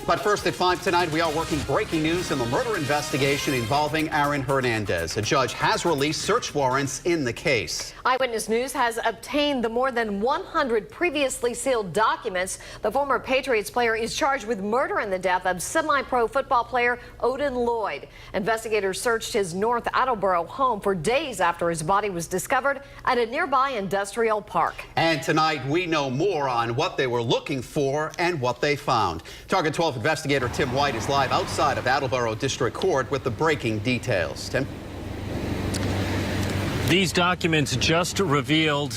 But first at 5 tonight, we are working breaking news in the murder investigation involving Aaron Hernandez. A judge has released search warrants in the case. Eyewitness News has obtained the more than 100 previously sealed documents. The former Patriots player is charged with murder in the death of semi-pro football player Odin Lloyd. Investigators searched his North Attleboro home for days after his body was discovered at a nearby industrial park. And tonight, we know more on what they were looking for and what they found. Target 12 investigator Tim White is live outside of Attleboro District Court with the breaking details. Tim? These documents just revealed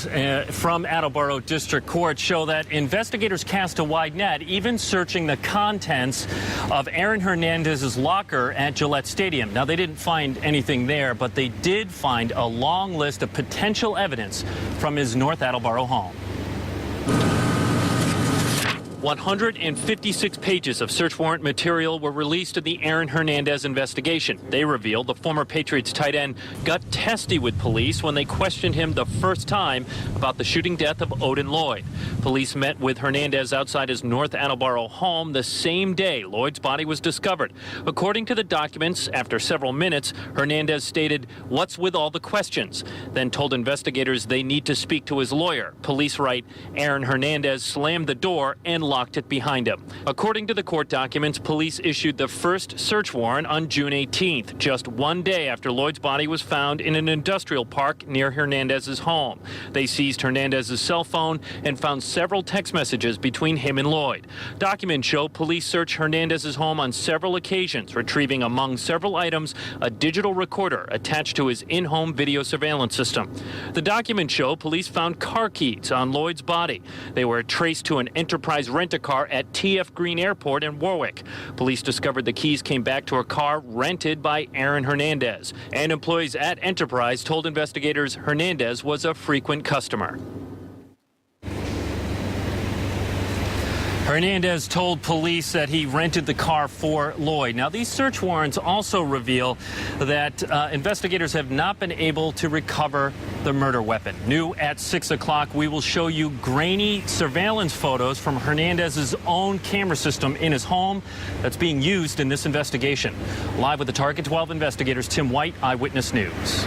from Attleboro District Court show that investigators cast a wide net, even searching the contents of Aaron Hernandez's locker at Gillette Stadium. Now, they didn't find anything there, but they did find a long list of potential evidence from his North Attleboro home. 156 pages of search warrant material were released in the Aaron Hernandez investigation. They revealed the former Patriots tight end got testy with police when they questioned him the first time about the shooting death of Odin Lloyd. Police met with Hernandez outside his North Attleboro home the same day Lloyd's body was discovered. According to the documents, after several minutes, Hernandez stated, "What's with all the questions?" Then told investigators they need to speak to his lawyer. Police write Aaron Hernandez slammed the door and locked it behind him. According to the court documents, police issued the first search warrant on June 18th, just one day after Lloyd's body was found in an industrial park near Hernandez's home. They seized Hernandez's cell phone and found several text messages between him and Lloyd. Documents show police searched Hernandez's home on several occasions, retrieving among several items a digital recorder attached to his in-home video surveillance system. The documents show police found car keys on Lloyd's body. They were traced to an Enterprise rent-a-car at TF Green Airport in Warwick. Police discovered the keys came back to a car rented by Aaron Hernandez. And employees at Enterprise told investigators Hernandez was a frequent customer. Hernandez told police that he rented the car for Lloyd. Now, these search warrants also reveal that investigators have not been able to recover the murder weapon. New at 6 o'clock, we will show you grainy surveillance photos from Hernandez's own camera system in his home that's being used in this investigation. Live with the Target 12 investigators, Tim White, Eyewitness News.